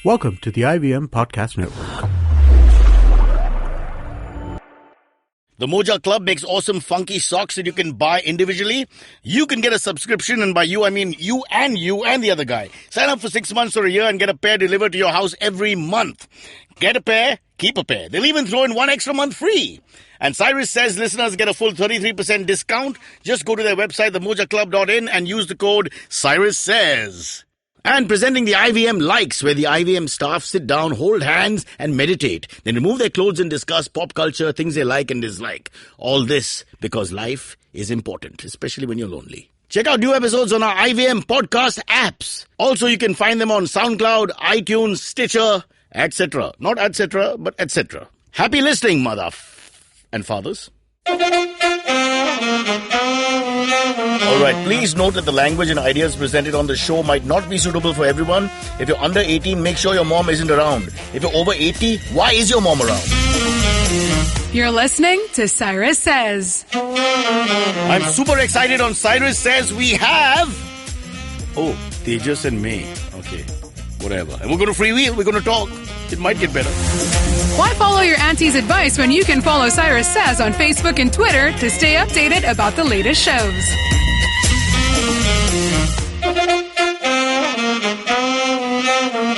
Welcome to the IVM Podcast Network. The Moja Club makes awesome funky socks that you can buy individually. You can get a subscription, and by you, I mean you and the other guy. Sign up for 6 months or a year and get a pair delivered to your house every month. Get a pair, keep a pair. They'll even throw in one extra month free. And Cyrus says listeners get a full 33% discount. Just go to their website, themojaclub.in, and use the code Cyrus Says. And presenting the IVM Likes, where the IVM staff sit down, hold hands, and meditate. Then remove their clothes and discuss pop culture, things they like and dislike. All this because life is important, especially when you're lonely. Check out new episodes on our IVM podcast apps. Also, you can find them on SoundCloud, iTunes, Stitcher, etc. Not etc., but etc. Happy listening, mother and fathers. Alright, please note that the language and ideas presented on the show might not be suitable for everyone. If you're under 18, make sure your mom isn't around. If you're over 80, why is your mom around? You're listening to Cyrus Says. I'm super excited. On Cyrus Says we have... Oh, Tejas and May. Okay, whatever. And we're going to freewheel. We're going to talk. It might get better. Why follow your auntie's advice when you can follow Cyrus Says on Facebook and Twitter to stay updated about the latest shows?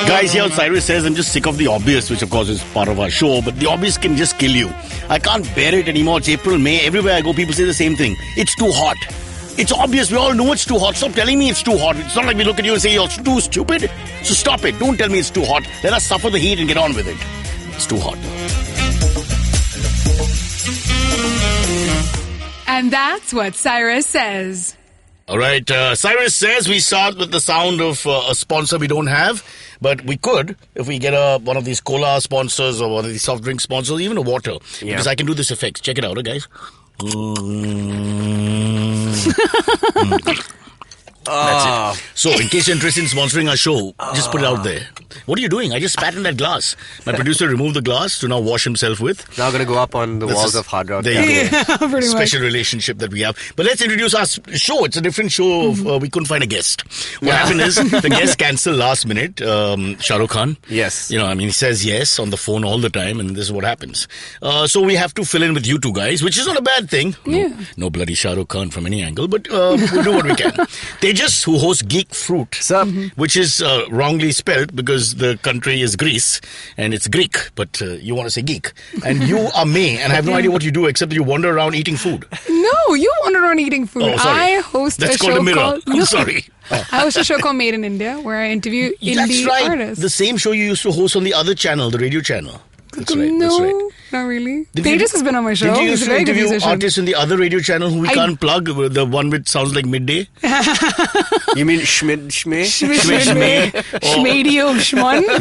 Guys, here on Cyrus Says, I'm just sick of the obvious, which of course is part of our show, but the obvious can just kill you. I can't bear it anymore. It's April, May. Everywhere I go, people say the same thing. It's too hot. It's obvious. We all know it's too hot. Stop telling me it's too hot. It's not like we look at you and say you're too stupid. So stop it. Don't tell me it's too hot. Let us suffer the heat and get on with it. It's too hot. And that's what Cyrus says. All right. Cyrus Says we start with the sound of a sponsor we don't have, but we could if we get one of these cola sponsors or one of these soft drink sponsors, even a water. Yeah. Because I can do this effect. Check it out, guys. That's it. So, in case you're interested in sponsoring our show, just put it out there. What are you doing? I just spat in that glass. My producer removed the glass to now wash himself with. Now going to go up on the walls of Hard Rock. There you go. Yeah, pretty Special much. relationship that we have. But let's introduce our show. It's a different show. We couldn't find a guest. What happened is the guest cancelled last minute. Shah Rukh Khan. Yes. You know, I mean, he says yes on the phone all the time, and this is what happens. So we have to fill in with you two guys, which is not a bad thing. Yeah. No bloody Shah Rukh Khan from any angle, but we'll do what we can. Tejas, who hosts Geek Fruit, which is wrongly spelled because the country is Greece and it's Greek, but you want to say geek. And you are May, and I have no idea what you do except that you wander around eating food. No, you wander around eating food. Oh, sorry. I host That's a called show a mirror. called... I'm sorry. I host a show called Made in India where I interview indie That's right. artists. The same show you used to host on the other channel, the radio channel. That's right. No, That's right. not really. Did Tejas you- has been on my show. Did you He's used a to very good interview musician. artists in the other radio channel who we can't plug, the one which sounds like midday? You mean Schmid Schmay? Shmay. Schmadio Schmon.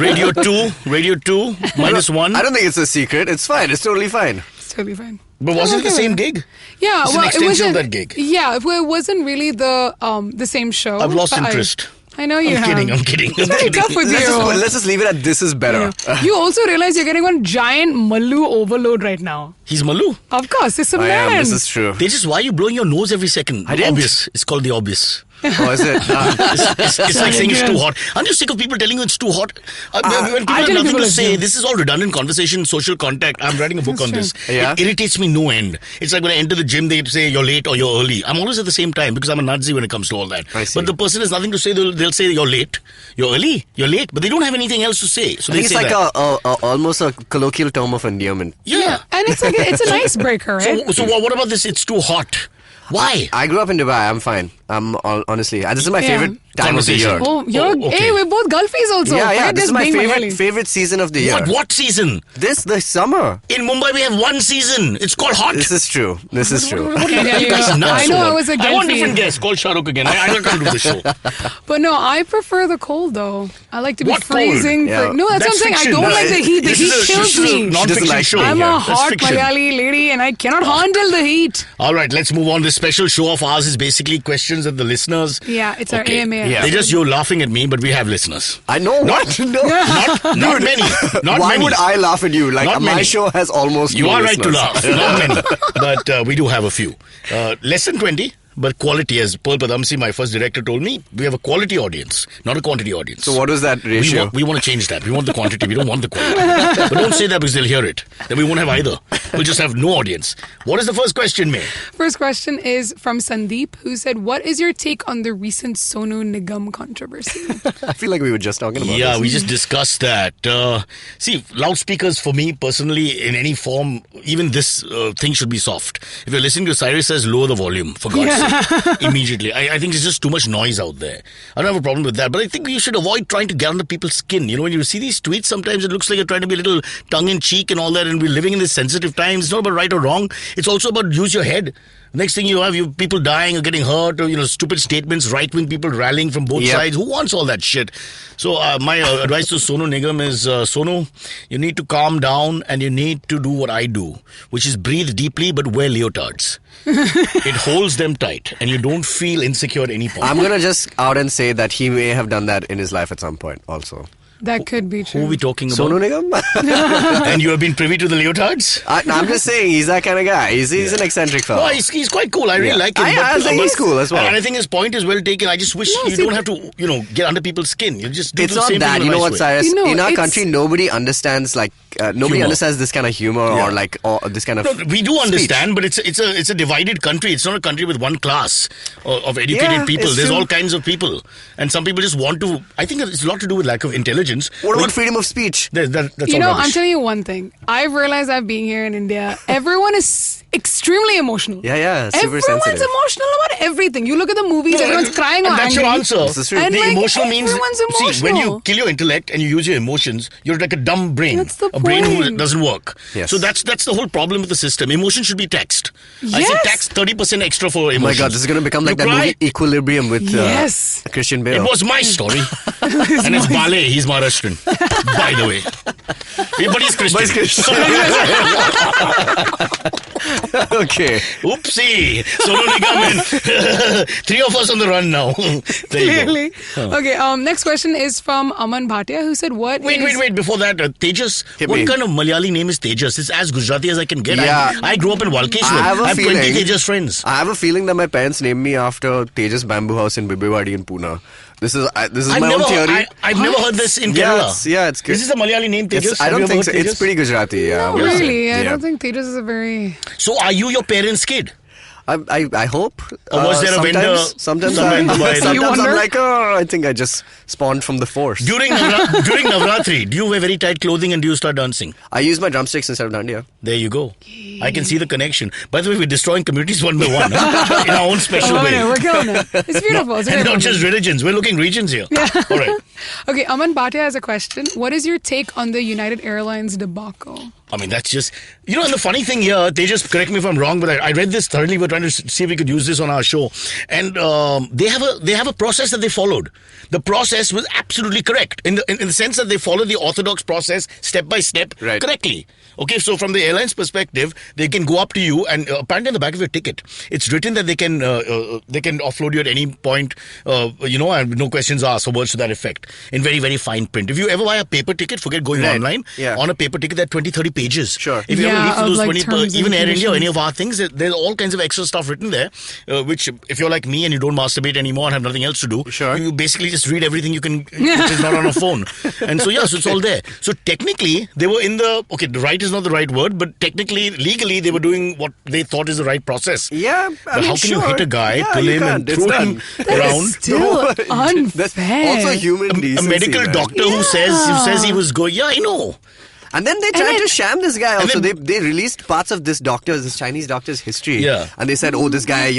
Radio 2, -1. I don't think it's a secret. It's fine. It's totally fine. It's totally fine. But was it the same gig? Yeah, It's an well, it extension wasn't of that gig. Yeah, well, it wasn't really the same show. I've lost but interest. I know you I'm have. kidding. It's very tough with you. Let's just leave it at this is better. Yeah. You also realize you're getting one giant Mallu overload right now. He's Malu. Of course, it's a I man. am. This is true. Tejas, why are you blowing your nose every second? I didn't. Obvious. It's called the obvious. Oh, is it? It's like saying it's too hot. Aren't you sick of people telling you it's too hot? When people have tell nothing people to it's say, too. this is all redundant conversation, social contact. I'm writing a book on this. Yeah? It irritates me no end. It's like when I enter the gym, they say you're late or you're early. I'm always at the same time because I'm a Nazi when it comes to all that. I see. But the person has nothing to say. They'll say you're late, you're early, you're late, but they don't have anything else to say. So I they think say it's like that. almost a colloquial term of endearment. Yeah. And it's like it's an icebreaker, right? So what about this? It's too hot. Why? I grew up in Dubai. I'm fine. Honestly, this is my favorite time of the year. Oh, okay. Hey, we're both Gulfies also. Yeah. Forget This just is my being Malayali. favorite season of the year. What season? The summer. In Mumbai, we have one season. It's called hot. This is true. This is true. What are you Yeah, guys yeah. nuts I know over? I was a I want Gulfi. different guests. Call Shah Rukh again. I can't do the show. But no, I prefer the cold though. I like to be What cold? freezing. Yeah. No, that's what I'm saying. fiction. I don't like the heat. The This heat is a- kills this is a me. non-fiction like show. being I'm here. a That's hot fiction. Malayali lady and I cannot handle the heat. All right, let's move on. This special show of ours is basically questions that the listeners... Yeah, it's our AMA. Yeah. They just, you're laughing at me, but we have listeners. I know. Not, No. not many. Not Why many. would I laugh at you? Like Not my many. show has almost You no are right to listeners. laugh. Not many. But we do have a few. Less than 20. but quality. As Pearl Padamsi, my first director, told me, we have a quality audience, not a quantity audience. So what was that ratio? We want to change that. We want the quantity. We don't want the quality. But don't say that because they'll hear it. Then we won't have either. We'll just have no audience. What is the first question, May? First question is from Sandeep, who said, what is your take on the recent Sonu Nigam controversy? I feel like we were just talking about Yeah, this. we just discussed that. See, loudspeakers for me personally, in any form, even this thing should be soft. If you're listening to Cyrus says, lower the volume, for God's sake, immediately. I think there's just too much noise out there. I don't have a problem with that, but I think you should avoid trying to get under people's skin. You know, when you see these tweets, sometimes it looks like you're trying to be a little tongue-in-cheek and all that, and we're living in this sensitive time. It's not about right or wrong. It's also about use your head. Next thing you have, you people dying or getting hurt, or stupid statements, right-wing people rallying from both sides. Who wants all that shit? So my advice to Sonu Nigam is, Sonu, you need to calm down and you need to do what I do, which is breathe deeply but wear leotards. It holds them tight and you don't feel insecure at any point. I'm gonna just out and say that he may have done that in his life at some point also. That could be true. Who are we talking about? Sonu Nigam? And you have been privy to the leotards? I'm just saying, he's that kind of guy. He's an eccentric fellow. No, he's quite cool. I really like him. I think he's cool as well. And I think his point is well taken. I just wish you don't have to, get under people's skin. You just do It's the not same that. thing You in a know what, nice way. Cyrus? In our it's- country, nobody understands Humor. understands this kind of humor Yeah. or this kind of. No, we do speech. understand, but it's a divided country. It's not a country with one class of educated Yeah, people. it's There's true. all kinds of people, and some people just want to. I think it's a lot to do with lack of intelligence. What about freedom of speech? That's You all know, rubbish. I'm telling you one thing. I've realized I've been here in India. Everyone is extremely emotional. Yeah, super Everyone's sensitive. emotional about everything. You look at the movies, everyone's crying or and that's angry. your answer. This is true. And The emotional means everyone's see when you emotional. kill your intellect and you use your emotions, you're like a dumb brain. That's the a brain who point. doesn't work. Yes. So that's the whole problem with the system. Emotion should be taxed. I say Yes. tax 30% extra for Oh emotions. my God, this is going to become like You that cry? movie Equilibrium with Yes. Christian It Bale. was my story. And it's Bale. He's Maharashtrian, by the way. Yeah, but he's Christian. But it's Christian. Okay. Oopsie. Sonu Nigam and 3 of us on the run now. There you go. Clearly. Okay, next question is from Aman Bhatia, who said, Wait. Before that, Tejas, Hit what me. kind of Malayali name is Tejas? It's as Gujarati as I can get. Yeah. I grew up in Walkeshwar. I have a 20 feeling- Tejas friends. I have a feeling that my parents named me after Tejas Bamboo House in Bibewadi in Pune. This is my own theory. I've never heard this in Yeah, Kerala. it's good. Is this a Malayali name, Tejas? I Have don't you think ever so. heard It's Tejas? pretty Gujarati. Yeah, No, I would say. really. I Yeah. don't think Tejas is a very... So are you your parents' kid? I hope. Or was there a vendor Sometimes somewhere in Dubai? sometimes You I'm wonder? like, oh, I think I just spawned from the force. During Navratri, do you wear very tight clothing and do you start dancing? I use my drumsticks instead of dandiya. There you go. I can see the connection. By the way, we're destroying communities one by one huh? in our own special Oh, way. no, we're killing it. It's beautiful. It's a And great not just moment. religions. We're looking regions here. All right. Okay, Aman Bhatia has a question. What is your take on the United Airlines debacle? I mean, that's just... and the funny thing here, they just correct me if I'm wrong, but I read this thoroughly. We're trying to see if we could use this on our show. And they have a process that they followed. The process was absolutely correct in the sense that they followed the orthodox process step by step correctly. Okay, so from the airline's perspective, they can go up to you and apparently on the back of your ticket, it's written that they can offload you at any point, and no questions asked or words to that effect in very, very fine print. If you ever buy a paper ticket, forget going online. Yeah. On a paper ticket, there are 20, 30 pages. Sure. If you ever Yeah, read through of, those like, 20, terms even and Air India or any conditions. of our things, there's all kinds of extra stuff written there, which if you're like me and you don't masturbate anymore and have nothing else to do, Sure. you basically just read everything you can, which is not on a phone. And so it's all there. So technically, they were in the right is not the right word, but technically, legally, they were doing what they thought is the right process. Yeah, But how can you hit a guy, Yeah, pull you him, and can't. throw It's him done. around? Still That's unfair. also human A decency, medical man. doctor who says he was going. Yeah, I know. And then they tried to sham this guy also. then- They released parts of this Chinese doctor's history. Yeah. And they said, oh, this guy, had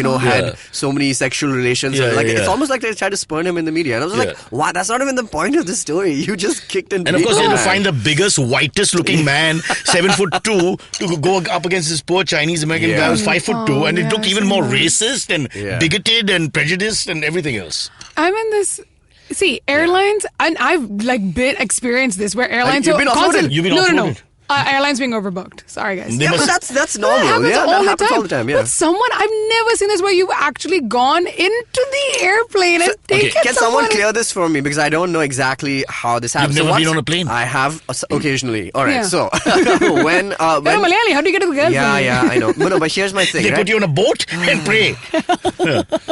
Yeah. so many sexual relations. Yeah, Like yeah. It's almost like they tried to spurn him in the media. And I was like, Yeah. what? That's not even the point of the story. You just kicked and And of course, beat they the had to man. find the biggest, whitest looking man, 7'2", to go up against this poor Chinese American guy who's 5'2", and it looked even more racist and bigoted and prejudiced and everything else. I'm in this... See, airlines, and I've been experienced this, where airlines... You've been offloaded? You've been No. offloaded? Airlines being overbooked. Sorry, guys. They Yeah, but must- that's normal. That happens All the time. Yeah. But I've never seen this where you've actually gone into the airplane and taken Can someone clear this for me? Because I don't know exactly how this happens. never So been once- on a plane? I have occasionally. All right. Yeah. So when You're Malayali. How do you get to the girlfriend? yeah, I know. But here's my thing. They right? put you on a boat and pray.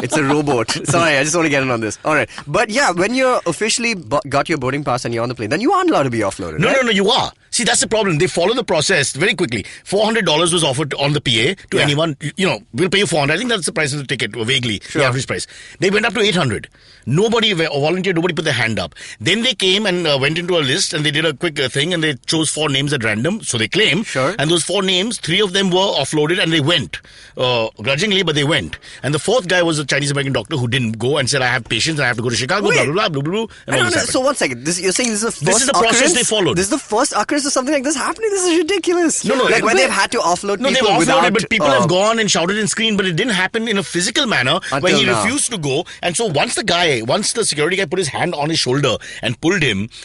It's a rowboat. Sorry, I just want to get in on this. All right. But yeah, when you're officially got your boarding pass and you're on the plane, then you aren't allowed to be offloaded. No, right? no, you are. See, that's the problem. They follow the process very quickly. $400 was offered on the PA to Yeah. anyone. We'll pay you $400. I think that's the price of the ticket, vaguely, Sure. the average price. They went up to $800. Nobody volunteered. Nobody put their hand up. Then they came and went into a list and they did a quick thing and they chose 4 names at random. So they claim. Sure. And those 4 names, 3 of them were offloaded and they went. Grudgingly, but they went. And the 4th guy was a Chinese-American doctor who didn't go and said, I have patients and I have to go to Chicago, Wait. blah, blah, blah, blah, blah, blah. And I all don't this know. happened. So 1 second. You're saying this is the first This is the process occurrence? they followed. This is the first occurrence of something like this happening? This is ridiculous. No, Like when but- they've had to offload No, they've people offloaded, without... but people have gone and shouted and screamed, but it didn't happen in a physical manner where he now. refused to go. And so once the security guy put his hand on his shoulder and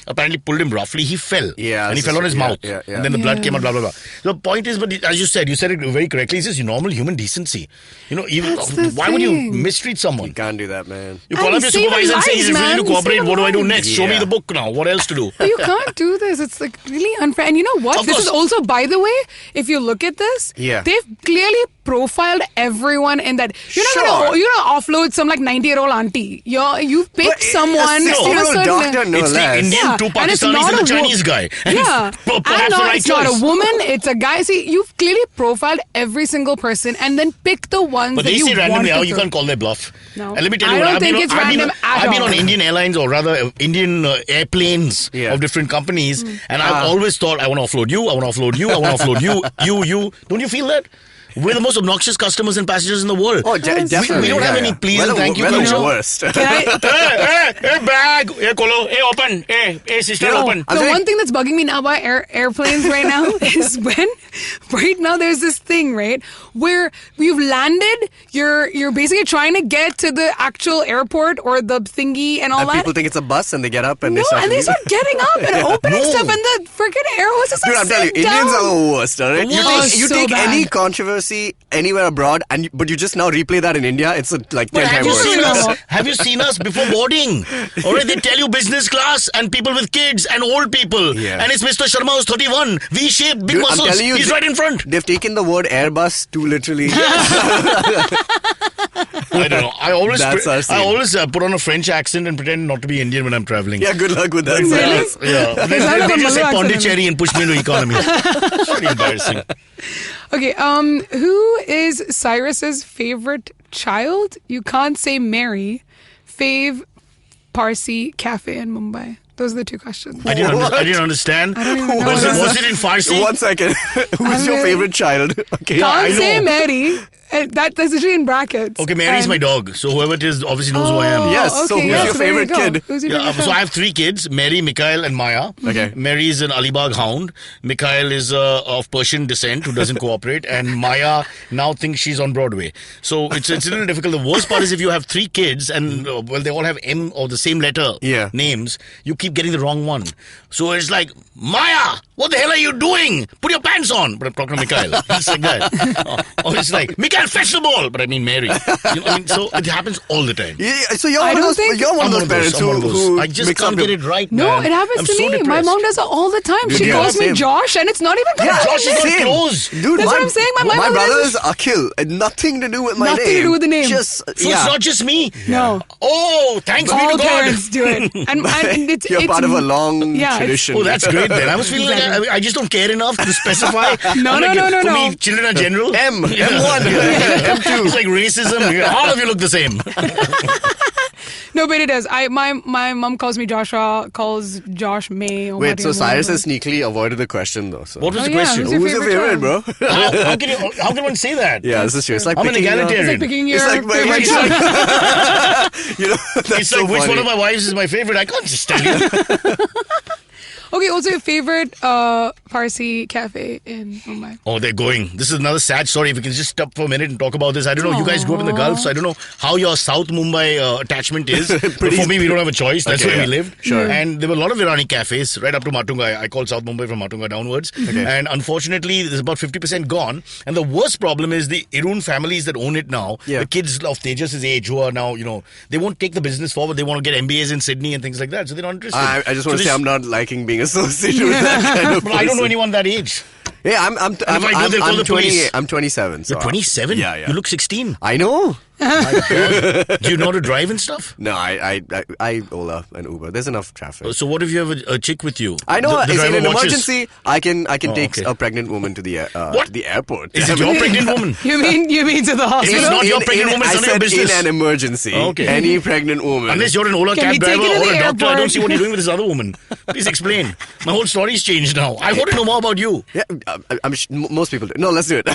apparently pulled him roughly, he fell. Yeah, And he this fell is- on his yeah, mouth. yeah, yeah. And then the blood came out, blah, blah, blah. The point is, but as you said it very correctly, it's just normal human decency. Even That's the why would you thing. mistreat someone? You can't do that, man. You call And up your saving supervisor and say, lives, he's refusing to man. cooperate. Saving What do I do lives. next? Show me Yeah. the book now. What else to do? But you can't do this. It's like really unfair. And you know what? Of This is course. also, by the way, if you look at this, Yeah. they've clearly profiled everyone in that. You're not Sure. gonna offload some like 90-year-old auntie. You've picked But someone. a of a 60-year-old certain- doctor, no It's the less. Indian, Yeah, 2 and it's Pakistanis not and the a wo- Chinese guy. Yeah, Perhaps the right it's not choice. a woman. It's a guy. See, you've clearly profiled every single person and then picked the ones But that they you say randomly, want to you throw. can't call their bluff. No. And let me tell I you, don't I've been think it's on, random at I've been all. on Indian Airlines or rather Indian airplanes Yeah. of different companies, and I've always thought, I want to offload you, I want to offload you, I want to offload you. Don't you feel that? We're the most obnoxious customers and passengers in the world. Oh, definitely. We don't have yeah, any yeah. please We're and the- thank you we're the culture. worst. Can I, Hey, bag, hey, Kolo, hey, open, hey, sister, You know, open. I'm the very- one thing that's bugging me now about airplanes right now is when right now there's this thing, right, where you've landed, you're basically trying to get to the actual airport or the thingy and all And that. people think it's a bus and they get up and no, they start and to they leave. start getting up and opening No. stuff, and the freaking air hostess Dude, like, I'm telling you, sit Indians down. are the worst, alright? You Oh, take, you so take bad. any controversy anywhere abroad, but you just now replay that in India, it's like 10 But have times you worse. seen worse. us? Have you seen us before boarding? All right, they tell you business class and people with kids and old people. Yeah. And it's Mr. Sharma who's 31, V-shaped, big Dude, I'm muscles. telling you, He's right in front. They've taken the word Airbus too literally. I don't know. I always, That's our scene. put on a French accent and pretend not to be Indian when I'm traveling. Yeah, good luck with that. Really? Yeah. They, sound like they a just say Malayalam accent. Pondicherry and push me into economy. It's really embarrassing. Okay, who is Cyrus's favorite child? You can't say Mary. Fave Parsi cafe in Mumbai. Those are the 2 questions. I didn't understand. I don't even know Was what it in Farsi? 1 second. Who's your favorite child? Okay. I Can't say know. Mary. That's usually in brackets. Okay, Mary's And- my dog. So whoever it is obviously knows who I am. Yes, Oh, so okay, who's yeah, your so there you favorite go. kid? Who's your Yeah, favorite so I child? have 3 kids, Mary, Mikhail and Maya. Okay. Mary is an Alibag hound. Mikhail is of Persian descent who doesn't cooperate. And Maya now thinks she's on Broadway. So it's a little difficult. The worst part is if you have 3 kids and they all have M or the same letter Yeah. names, you keep getting the wrong one. So it's like, Maya, what the hell are you doing? Put your pants on. But I'm talking to Mikhail. He's like that. Or it's like, Mikhail, fetch the ball. But I mean Mary. So it happens all the time. Yeah, so you're I one of don't those, think- you're one I'm of those parents who I just mix can't up get your- it right, No, man. it happens I'm to so me. My depressed. mom does it all the time. Dude, She yeah, calls me same. Josh, and it's not even Yeah, connected. Josh is not same. close. Dude, That's what I'm saying. My mother brother is- is Akhil. Nothing to do with my Nothing name. to do with the name. Just, So yeah. it's not just me. No. Oh, thanks be All to God. parents do it. And it's, You're it's, part of a long yeah, it's- tradition. Oh, that's great then. I was feeling Exactly. like I just don't care enough to specify. No, I'm no, like, no, no, For no. me, children are general. M1, M2. It's like racism. All of you look the same. No, but it is. My mom calls me Joshua, calls Josh May. Or Wait, so Mariam, Cyrus whatever. has sneakily avoided the question though. So. What was Oh, the yeah, question? who's Who's your favorite, bro? How can one say that? Yeah, this is true. It's like I'm an picking, egalitarian. It's like picking your It's like favorite when- child. you know, that's It's so like which funny. one of my wives is my favorite. I can't just tell you. Okay, also your favorite Parsi cafe in Mumbai. Oh, they're going. This is another sad story. If we can just stop for a minute and talk about this. I don't know. You guys grew up in the Gulf, so I don't know how your South Mumbai attachment is. But for me, we don't have a choice. That's where we lived. Sure. And there were a lot of Irani cafes right up to Matunga. I call South Mumbai from Matunga downwards. Okay. And unfortunately, there's about 50% gone. And the worst problem is the Irun families that own it now. Yeah. The kids of Tejas' age who are now, they won't take the business forward. They want to get MBAs in Sydney and things like that. So they're not interested. I just want to say I'm not liking being associated with that kind of But I don't know person. anyone that age. Yeah, if I go, they'll call the police. I'm 27. So You're 27? Yeah. You look 16. I know. Do you know how to drive and stuff? No, I Ola and Uber. There's enough traffic. So what if you have a chick with you? I know. The Is it driver an watches. emergency? I can take okay. a pregnant woman to the What? to the airport. Is it your pregnant woman? You mean to the If hospital? it's not your pregnant woman, it's I none of your said business. in an emergency. Okay. Any pregnant woman. Unless you're an Ola Can cab we take driver you to or the a doctor, I airport? don't see what you're doing with this other woman. Please explain. My whole story's changed now. I want to know more about you. Yeah, most people do. No, let's do it.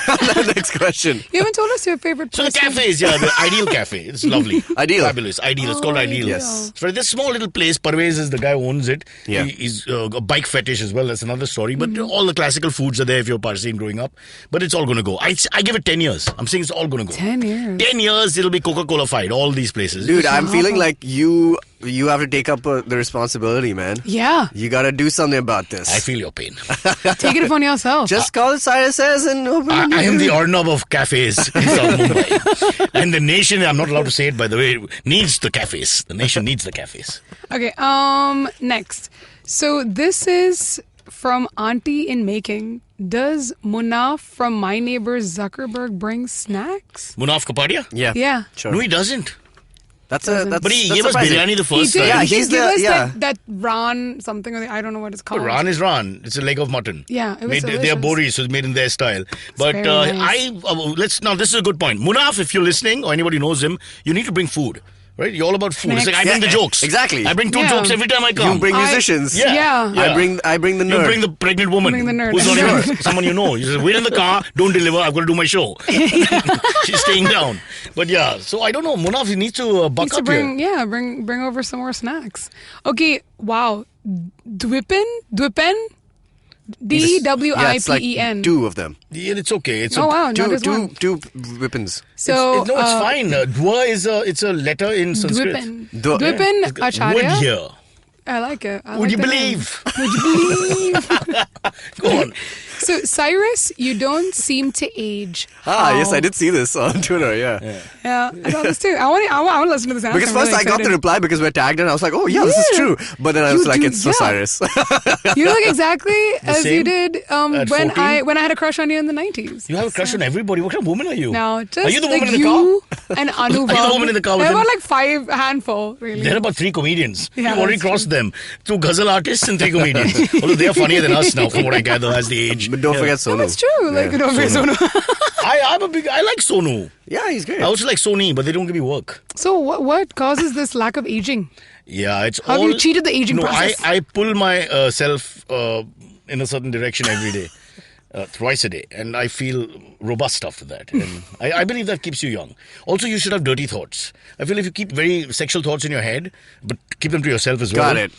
Next question. You haven't told us your favorite So the person. cafe is, the Ideal Cafe. It's lovely. Ideal. Fabulous. Ideal. It's called Ideal. Yes. So this small little place, Parvez is the guy who owns it. Yeah. He's a bike fetish as well. That's another story. But all the classical foods are there if you're Parsi and growing up. But it's all going to go. I give it 10 years. I'm saying it's all going to go. 10 years. 10 years, it'll be Coca-Cola fied. All these places. Dude, I'm feeling like you have to take up the responsibility, man. Yeah. You got to do something about this. I feel your pain. Take it upon yourself. Just call it Cyrus says and open I it. am the Arnab of cafes in South Mumbai. And the nation, I'm not allowed to say it by the way, needs the cafes. The nation needs the cafes. Okay, next. So this is from Auntie in Making. Does Munaf from My Neighbor Zuckerberg bring snacks? Munaf Kapadia? Yeah. Yeah. Sure. No, he doesn't. That's But he gave us surprising. biryani the He first did, time. Yeah, he did he's give the- us yeah. that Ran something, or I don't know what it's called. Ran is Ran. It's a leg of mutton. Yeah, it was They are delicious. bori, so it's made in their style. But very nice. now this is a good point. Munaf, if you're listening or anybody knows him, you need to bring food. Right? You're all about food. It's like I bring the jokes. Exactly. I bring two Yeah. jokes every time I come. You bring musicians. Yeah. Yeah. I bring the nerd. You bring the pregnant woman. Bring the nerd. Who's not Sure. even someone you know. You say, wait in the car, don't deliver, I've got to do my show. She's staying down. But yeah, so I don't know. Munaf, he needs to buck Needs to up bring, here. yeah, bring over some more snacks. Okay, wow. Dwipen? D-W-I-P-E-N. Yeah, it's like two of them. Yeah, it's okay. It's Oh, wow, not Two just one. weapons. So, no, it's fine. Dwa is a letter in Sanskrit. Dwipen. Dwa- Dwipen Would Acharya. here. I like it. I Would like you the name. believe? Would you believe? Go on. So, Cyrus, you don't seem to age. Yes, How? I did see this on Twitter, yeah. Yeah, I saw this too. I want to listen to this now. Because I'm first really I got the excited. reply because we're tagged and I was like, oh yeah, this is Yeah. true. But then I You was like, do- it's for yeah. Cyrus. You look exactly as you same? did At when 14? I had a crush on you in the 90s. You have a crush on everybody. What kind of woman are you? No, just Are you the like woman in the you and Anubhav. Are you the woman in the car with There him? were like 5 handful, really. There are about 3 comedians. Yeah, You've already that's crossed them. 2 ghazal artists and 3 comedians. Although they are funnier than us now, from what I gather, as the age. But don't forget Sonu. That's true. Like, Yeah. don't forget Sonu. I like Sonu. Yeah, he's great. I also like Sony, but they don't give me work. So what causes this lack of aging? Yeah, it's How have all... you cheated the aging no, process? I pull myself in a certain direction every day. Twice a day, and I feel robust after that. And I believe that keeps you young. Also, you should have dirty thoughts. I feel if you keep very sexual thoughts in your head, but keep them to yourself as well. Got it.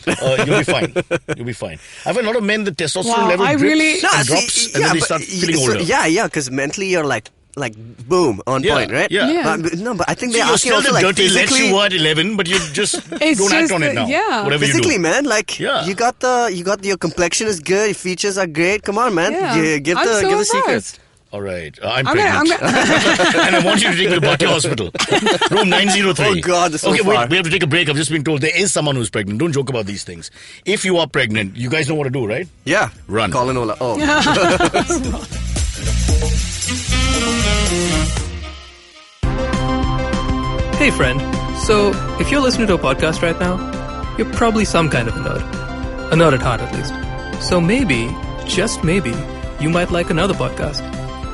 You'll be fine. You'll be fine. I've had a lot of men, the testosterone Wow, level I drips really- and drops, and then they start feeling older. Yeah, because mentally you're like boom, on Yeah, point, right? yeah. Yeah. But I think So they're you're asking still also the like dirty lets physically. you were at 11, but you just It's don't act just on it the- now. yeah. Whatever Physically, you do. man, like Yeah. you got your complexion is good, your features are great. Come on, man, Yeah. give I'm the so give the secrets. impressed. All right. I'm I'm pregnant. gonna- And I want you to take me to Bhatia Hospital. Room 903. Oh, God, that's so okay, far. wait. We have to take a break. I've just been told there is someone who's pregnant. Don't joke about these things. If you are pregnant, you guys know what to do, right? Yeah, Run. Call in Ola. Oh, Hey friend, so if you're listening to a podcast right now, you're probably some kind of a nerd. A nerd at heart, at least. So maybe, just maybe, you might like another podcast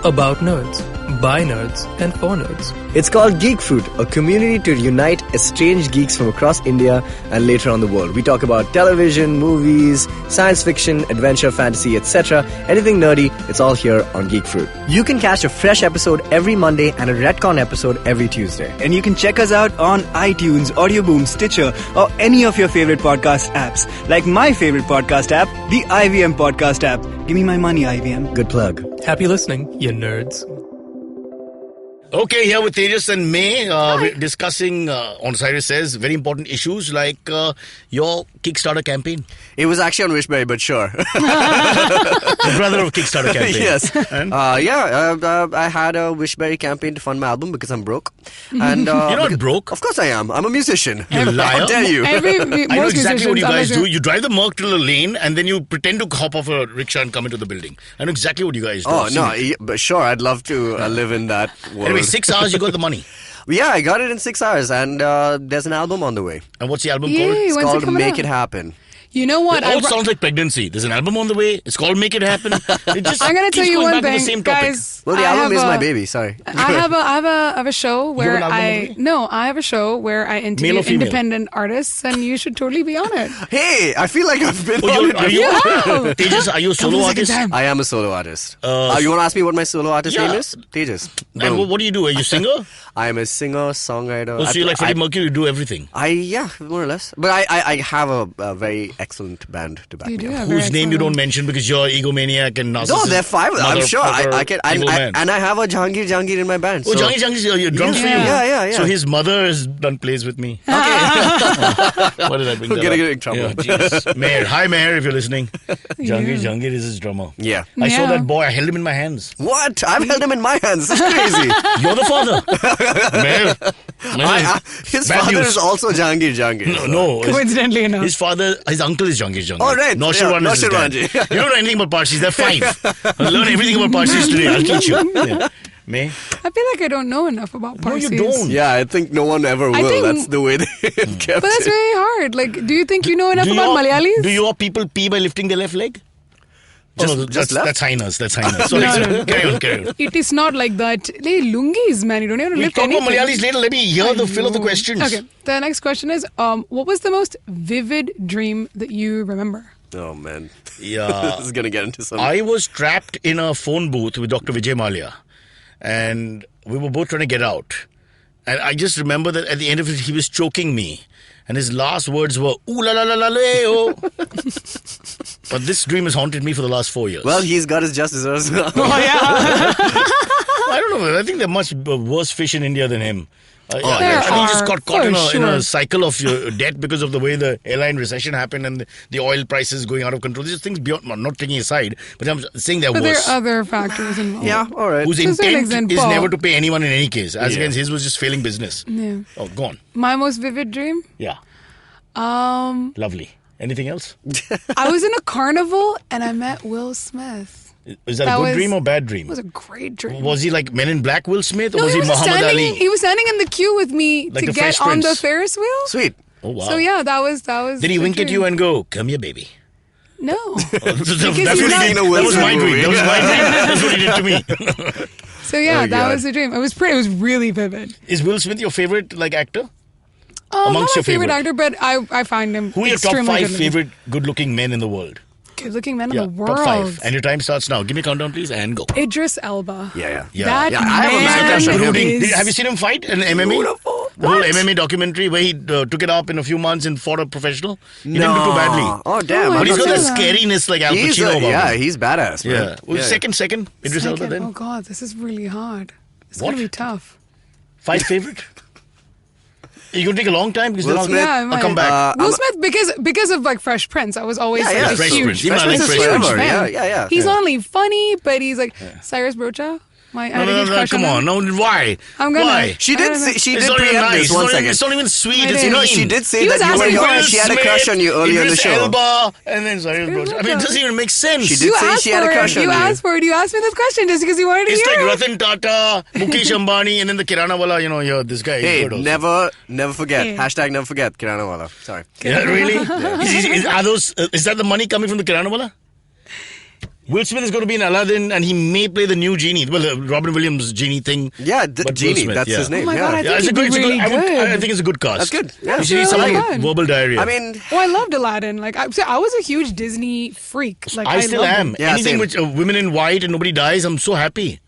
about nerds. by nerds and for nerds. It's called Geek Fruit, a community to unite estranged geeks from across India and later on the world. We talk about television, movies, science fiction, adventure, fantasy, etc. Anything nerdy, it's all here on Geek Fruit. You can catch a fresh episode every Monday and a retcon episode every Tuesday. And you can check us out on iTunes, Audioboom, Stitcher, or any of your favorite podcast apps. Like my favorite podcast app, the IVM podcast app. Give me my money, IVM. Good plug. Happy listening, you nerds. Okay, here with Tejas and May, we're discussing, on Cyrus Says, very important issues like your Kickstarter campaign. It was actually on Wishberry, but sure. The brother of Kickstarter campaign. Yes. And? I had a Wishberry campaign to fund my album because I'm broke. And You're not broke. Of course I am. I'm a musician. You liar. How dare you? I know Most exactly what you guys musicians, do. You drive the Merc to the lane and then you pretend to hop off a rickshaw and come into the building. I know exactly what you guys do. Oh, I've no. seen it. But sure, I'd love to live in that world. Anyway, 6 hours you got the money. Yeah, I got it in 6 hours, and there's an album on the way. And what's the album Yay, called? It's when's it called coming Make out? It Happen. You know what? It all sounds like pregnancy. There's an album on the way. It's called Make It Happen. It just I'm gonna tell keeps you going one back to the thing, same topic. guys. Well, the I album have is my a- baby, sorry. I have a show where an album already? I have a show where I Male interview or female? independent artists, and you should totally be on it. Hey, I feel like I've been Oh, on it are you? Yeah. Tejas, are you a solo Come on, artist? second time. I am a solo artist. You want to ask me what my solo artist Yeah. name is? Tejas. And Boom. what do you do? Are you a singer? I am a singer, songwriter. Oh, so you're like Freddie Mercury, you do everything. Yeah, more or less. But I have a very excellent band to back You me do up. have Whose very name you don't excellent- mention because you're egomaniac and narcissist. No, they're five. I'm sure. I can. evil man. And I have a Jahangir in my band. Oh, so. Jahangir's your drums for you? Yeah. So his mother has done plays with me. Okay. What did I bring We're that gonna up? get in trouble. Yeah, jeez. Mayor. Hi, Mayor, if you're listening. Jahangir is his drummer. Yeah. I saw Yeah. that boy. I held him in my hands. What? I've held him in my hands. This is crazy. You're the father. Mayor. His Bad father news. is also Jahangir. No. Coincidentally enough. His father, his uncle is Jahangir. Oh, right. Naushirwan Yeah, is his dad. Naushirwan ji. You don't know anything about Parsis. They're 5. I'll learn everything about Parsis today. I'll teach you. Yeah. May? I feel like I don't know enough about No, Parsis. you don't. Yeah, I think no one ever I will. think- That's the way they kept But that's it. very hard. Like, do you think you know enough about Malayalis? Do your people pee by lifting their left leg? Just left? That's highness. That's highness. Sorry, No, sorry. no. Carry on. It is not like that. They lungis, man. You don't have to We'll lift talk about anything. Malayalis later. Let me hear the fill of the know. questions. Okay. The next question is, what was the most vivid dream that you remember? Oh, man. Yeah. This is going to get into some... I was trapped in a phone booth with Dr. Vijay Mallya, and we were both trying to get out. And I just remember that at the end of it, he was choking me. And his last words were, ooh la la la la le oh. But this dream has haunted me for the last 4 years. Well, he's got his just desserts. Oh, yeah. I don't know. I think there are much worse fish in India than him. There I think he just are, got caught for in a sure. cycle of debt because of the way the airline recession happened and the oil prices going out of control. These are things beyond, I'm not taking aside, but I'm saying they're But there worse. are other factors involved. Yeah, all right. Whose To a certain intent extent, is Paul. never to pay anyone in any case. As Yeah. against his was just failing business. Yeah. Oh, go on. My most vivid dream? Yeah. Lovely. Anything else? I was in a carnival and I met Will Smith. Is that That a good was- dream or bad dream? It was a great dream. Was he like Men in Black Will Smith or No, was he he was Muhammad standing. Ali? He was standing in the queue with me Like to the get Fresh on the Prince. Ferris wheel. Sweet. Oh, wow. So yeah, that was. Did he the wink at dream. you and go, come here, baby? No. That's he's what he not- did. Seen a That Will was my Smith dream. movie. That was my dream. That's what he did to me. So yeah, Oh, that God. was the dream. It was pretty. It was really vivid. Is Will Smith your favorite actor? Not Amongst my your favorite favorite. actor, but I find him. Who are your top extremely 5 good-looking. favorite good-looking men in the world? Good-looking men in the top world? 5. And your time starts now. Give me a countdown, please, and go. Idris Elba. Yeah. That Yeah, I have a man mad crush on him. is- Have you seen him fight in MMA? Beautiful. The whole MMA documentary where he took it up in a few months and fought a professional. He didn't do too badly. Oh, damn. Oh, But he's got I that don't know. scariness like Al He's Pacino about him. he's badass, man. Yeah. Well, second. Idris Elba Second. then. Oh God, this is really hard. It's What? gonna be tough. 5 favorite? You're going to take a long time? Because Will then Smith? Yeah, I I'll might. come back. Will Smith because of like Fresh Prince. I was always Yeah, like yeah, a Fresh huge Prince. Even I like a Fresh huge Prince. fan. Yeah. He's only funny, but he's like Cyrus Brocha. I had a huge crush come on on. him. No, why? I'm gonna- Why? She I did. don't know. She It's did not even preempt nice. this. One second. It's not even sweet. It It's is. No, mean. she did say He was that you were asking young for and it. she had a crush on you earlier in the Idris show. Elba, and then Cyrus Brocha. I mean, it doesn't even make sense. She did You say asked she had a for crush it. on You you. asked for it. You asked me this question just because you wanted to It's hear like it. Ratan Tata, Mukesh Ambani, and then the Kirana wala, this guy. is Hey, good also. never forget. Hey. Hashtag never forget. Kirana Wala. Sorry. Yeah, really? Is that the money coming from the Kirana wala? Will Smith is going to be in Aladdin, and he may play the new genie. Well, the Robin Williams genie thing. Yeah, but Will Genie. Smith, That's yeah. his name. Oh my God, I Yeah, think it'd be really good. I think it's a good cast. That's good. Yeah. You should need That's someone really with good. verbal diarrhea. I mean, Oh, I loved Aladdin. Like I was a huge Disney freak. Like I still loved am. it. Yeah, Anything same. with women in white and nobody dies, I'm so happy.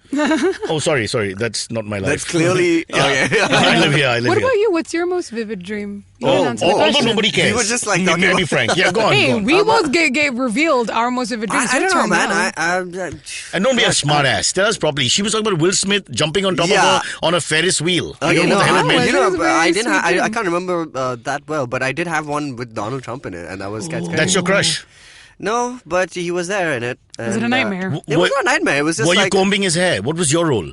Oh, sorry. That's not my life. that's clearly. Yeah. Okay. I live here. What about you? What's your most vivid dream? You didn't answer the although question. nobody cares. We were just like May talking I be about- frank? Yeah, go on. Hey, go on. we both get revealed our most vivid dreams. I Your don't know, turn man. now. And don't be a smart ass. Tell us properly. She was talking about Will Smith jumping on top Yeah. of her on a Ferris wheel. You Okay, don't know no, what the hell it meant. It was a very I didn't. sweet I dream. can't remember that well, but I did have one with Donald Trump in it, and that was quite scary. That's your crush. No, but he was there in it. Was it a and, nightmare? It was not a nightmare. It was just Were you like combing his hair? What was your role?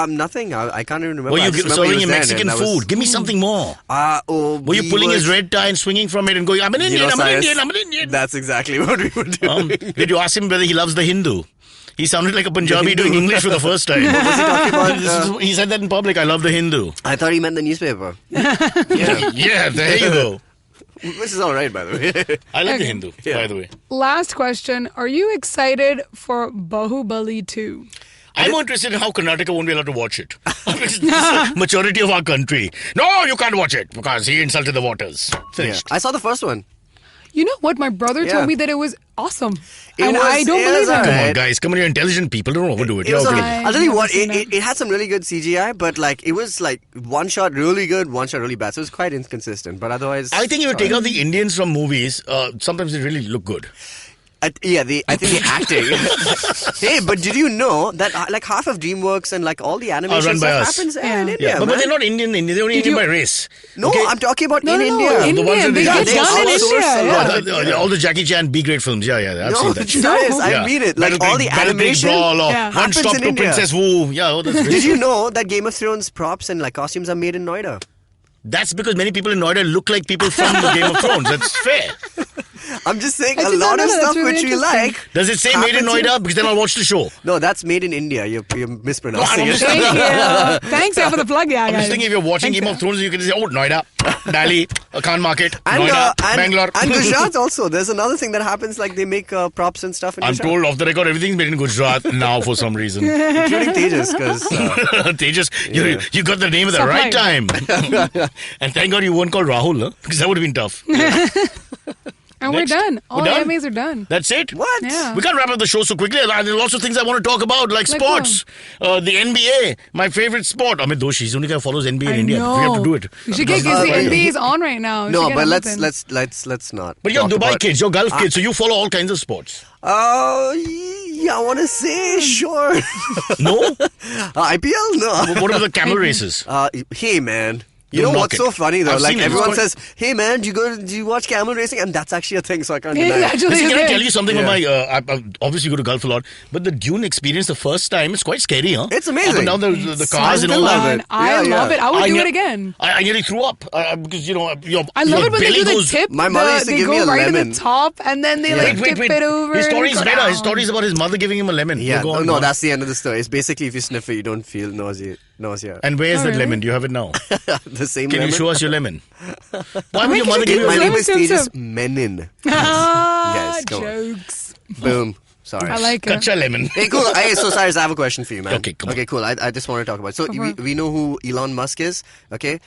nothing. I can't even remember. Were I you just remember he serving was him there, Mexican and that was- food? Give me something more. Were you he pulling his was- red tie and swinging from it and going, I'm an Indian, I'm an Cyrus, Indian, I'm an Indian? That's exactly what we were doing. Did you ask him whether he loves the Hindu? He sounded like a Punjabi Hindu. doing English for the first time. What was he talking about? He said that in public, I love the Hindu. I thought he meant the newspaper. Yeah, there you go. Which is all right, by the way. I like the Okay. Hindu, Yeah. by the way. Last question. Are you excited for Bahubali 2? I'm more interested in how Karnataka won't be allowed to watch it. It's the maturity of our country. No, you can't watch it because he insulted the waters. Yeah. Finished. I saw the first one. You know what? My brother Yeah. told me that it was awesome. It and was- I don't it believe was him. Come on, alright. guys. Come on, you're intelligent people. Don't overdo it. It was Yeah, okay. alright. I'll tell you I've what, never seen it had some really good CGI, but like it was like one shot really good, one shot really bad. So it was quite inconsistent. But otherwise, I think if you it's take out alright. the Indians from movies, sometimes they really look good. I think the acting. Hey, but did you know that like half of DreamWorks and like all the animation run by stuff us. happens Yeah. in India? Yeah, but man. they're not Indian. They're only Did Indian you- by race. No, Okay? I'm talking about No, in no, India. no. The ones Indian. that They they get outsource. done in outsource India. a lot. Yeah. All the Jackie Chan B grade films. Yeah, I've No, seen that shit. Cyrus, I Yeah. mean it. Like Battle all Creek- the Battle Creek animation. Brawl or Yeah. One happens Stop in to India. Princess Wu. Yeah, that's great. Did you know that Game of Thrones props and like costumes are made in Noida? That's because many people in Noida look like people from the Game of Thrones. That's fair. I'm just saying I a did not lot know of that. stuff That's really which we interesting. like. Does it say made in happens Noida? Because then I'll watch the show. No, that's made in India. You're mispronouncing No, it. Thank you. Thanks for the plug, yeah. I'm just guys. thinking if you're watching Thank Game you. of Thrones, you can say, oh, Noida, Delhi, Khan Market, Noida, Bangalore. and Gujarat also. There's another thing that happens, like they make props and stuff in I'm Gujarat. told off the record everything's made in Gujarat now for some reason. Including Tejas, because Tejas, you got the name at the Stop right lying. time. And thank God you weren't called Rahul, huh? Because that would have been tough. And Next. we're done. All We're done? the AMAs are done. That's it? What? Yeah. We can't wrap up the show so quickly. There are lots of things I want to talk about, like Like sports. The NBA, my favorite sport. Amit Doshi, he's the only guy who follows NBA in I India. know. We have to do it. We should get because the right. NBA is on right now. We no, should get but Hamilton. let's not. But you're talk Dubai about- kids, you're Gulf kids, so you follow all kinds of sports. Yeah, I want to say sure. No? IPL, no. What about the camel races? Hey, man. You Don't know knock what's it. so funny though? I've Like seen it. everyone It's quite- says, "Hey, man, do you watch camel racing?" And that's actually a thing, so I can't It deny is it. actually Listen, can I a tell thing. you something Yeah. about my... I obviously go to Gulf a lot, but the Dune experience the first time is quite scary, huh? It's amazing. Up and down the cars and So all love that. fun. it. I Yeah, love yeah. it. I would I do ne- it again. I nearly threw up because, your I love your it when they belly do the goes... tip. My mother used to they give go me a right to lemon. the top, and then they like tip it over. His story and is go better. down. His story is about his mother giving him a lemon. Yeah, Go on, no, go on. that's the end of the story. It's basically if you sniff it, you don't feel nausea. And where is Oh, that really? lemon? Do you have it now? The same Can lemon. you show us your lemon? Why would your mother give you a My lemon? name is Lemon Tejas sim. Menon. Ah, Yes, go on. jokes. Boom. Sorry. I like it. Kacha lemon. Hey, cool. Hey, so Cyrus, I have a question for you, man. Okay, come on. Okay, cool. I just want to talk about it. So we know who Elon Musk is, okay?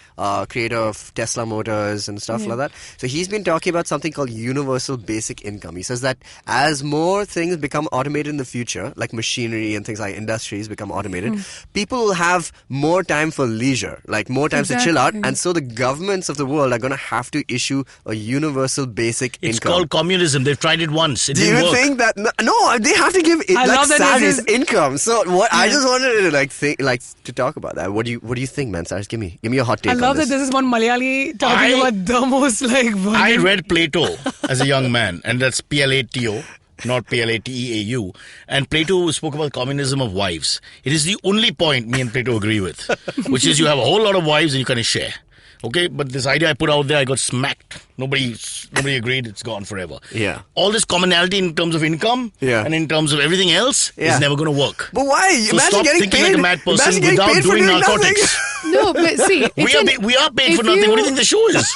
Creator of Tesla Motors and stuff like that. So he's been talking about something called universal basic income. He says that as more things become automated in the future, like machinery and things like industries become automated, people will have more time for leisure, like more time to chill out. Exactly. And so the governments of the world are going to have to issue a universal basic It's income. called communism. They've tried it once. It Do didn't you work. think that no? They have to give it, I like love that this salaries, is- income. So what? I just wanted to to talk about that. What do you think, man? Cyrus, give me a hot take. I love on that this is one Malayali talking I- about the most like. I read Plato as a young man, and that's Plato, not Plateau. And Plato spoke about communism of wives. It is the only point me and Plato agree with, which is you have a whole lot of wives and you kind of share. Okay, but this idea I put out there, I got smacked. Nobody agreed. It's gone forever. Yeah. All this commonality in terms of income Yeah. and in terms of everything else Yeah. is never going to work. But why? So Imagine stop getting thinking paid like a mad person imagine getting without paid for doing nothing. narcotics. No, but see, it's We are paid if for nothing. What do you you- think the show is?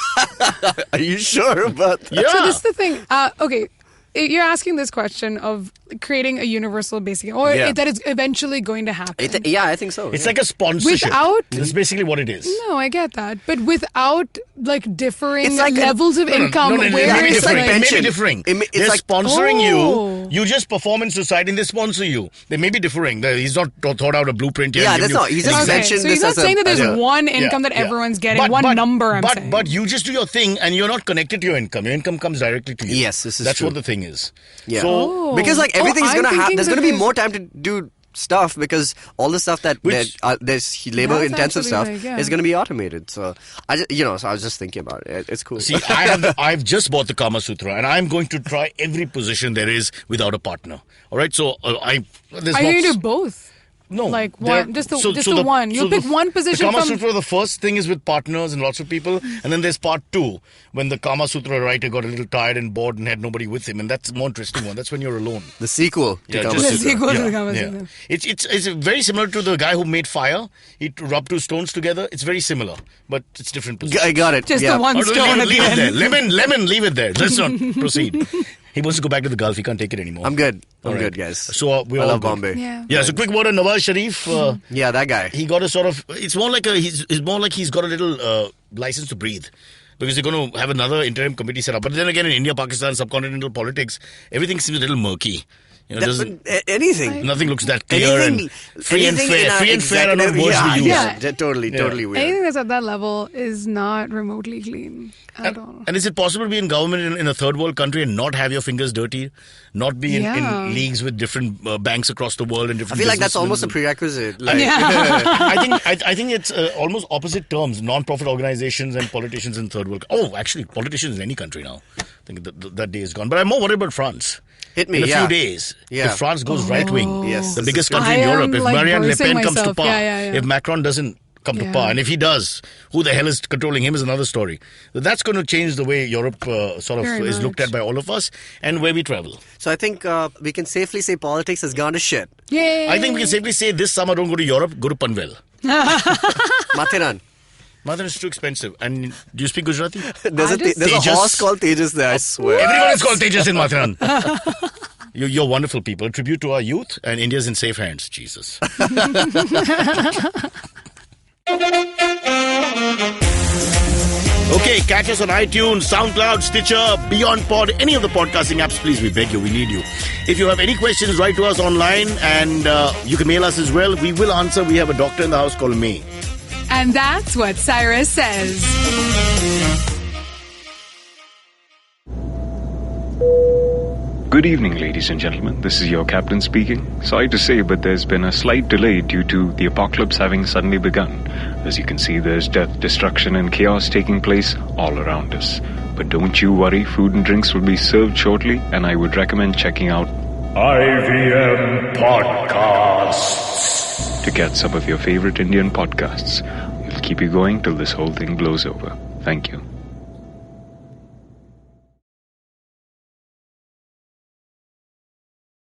Are you sure? But Yeah. So this is the thing. Okay, you're asking this question of creating a universal basic, or Yeah. that is eventually going to happen. I think so. It's yeah. like a sponsorship. Without- That's basically what it is. No, I get that, but without like differing It's like levels of income, No, where it may be it's differing. like, It may pension. be differing. It's They're like- sponsoring Oh. you. You just perform in society and they sponsor you. They may be differing. He's not thought out a blueprint yet. Yeah, and that's given not. you He's an just okay, example. mentioned so he's this not as saying that there's as a- one income that everyone's getting, one number. I'm saying, But you just do your thing and you're not connected to your income. Your income comes directly to you. Yes, this is That's true. what the thing is. Yeah. So, Because like Oh, everything's I'm gonna have. thinking There's that gonna be there's- more time to do stuff because all the stuff that Which- there's labor That's intensive actually stuff like, yeah. is gonna be automated. So so I was just thinking about it. It's cool. See, I've just bought the Kama Sutra and I'm going to try every position there is without a partner. All right, so there's are you lots- going to do both? No, Like there- one, just the one. You pick one position The Kama from. Sutra, the first thing is with partners and lots of people, and then there's part 2 when the Kama Sutra writer got a little tired and bored and had nobody with him, and that's a more interesting one. That's when you're alone. The sequel to Kama The Sutra. sequel to the Kama yeah. Sutra. It's very similar to the guy who made fire. He rubbed 2 stones together. It's very similar, but it's different positions. I got it. Just yeah. the one Oh, stone at leave the it there. end. Lemon, leave it there. Let's not proceed. He wants to go back to the Gulf. He can't take it anymore. I'm good. I'm All right. good, guys. So we're I all love good. Bombay. Yeah. Yeah, so quick word on Nawaz Sharif. Yeah, that guy. He got a sort of. It's more like he's more like he's got a little license to breathe. Because they're going to have another interim committee set up. But then again, in India, Pakistan, subcontinental politics, everything seems a little murky. You know, Anything. nothing looks that clear and free and anything in fair. our Free and fair are not executive- words we use. Yeah. Totally weird. Anything that's at that level is not remotely clean at all. And is it possible to be in government in a third world country and not have your fingers dirty? Not be Yeah. in leagues with different banks across the world and I different feel like that's businessmen almost a and- prerequisite. Like, I think it's almost opposite terms. Non-profit organizations and politicians in third world. Oh, actually, politicians in any country now. I think that day is gone. But I'm more worried about France. Hit me, in a yeah. few days. Yeah. If France goes right wing, Yes, the this biggest is- country in I am, Europe. If like, Marine Le bracing Pen comes to myself. power, Yeah. if Macron doesn't come to Yeah. power, and if he does, who the hell is controlling him is another story. But that's going to change the way Europe Very is looked much. at by all of us and where we travel. So I think we can safely say politics has gone to shit. Yay! I think we can safely say this summer don't go to Europe, go to Panvel. Mathiran. Mother is too expensive. And do you speak Gujarati? There's a Tejas. horse called Tejas there, I swear. Everyone is called Tejas in Mathiran. You're wonderful people. A tribute to our youth, and India's in safe hands. Jesus. Okay, catch us on iTunes, SoundCloud, Stitcher, Beyond Pod, any of the podcasting apps. Please, we beg you, we need you. If you have any questions, write to us online, and you can mail us as well. We will answer. We have a doctor in the house called May. And that's what Cyrus says. Good evening, ladies and gentlemen. This is your captain speaking. Sorry to say, but there's been a slight delay due to the apocalypse having suddenly begun. As you can see, there's death, destruction, and chaos taking place all around us. But don't you worry, food and drinks will be served shortly, and I would recommend checking out IVM Podcasts to get some of your favorite Indian podcasts. We'll keep you going till this whole thing blows over. Thank you.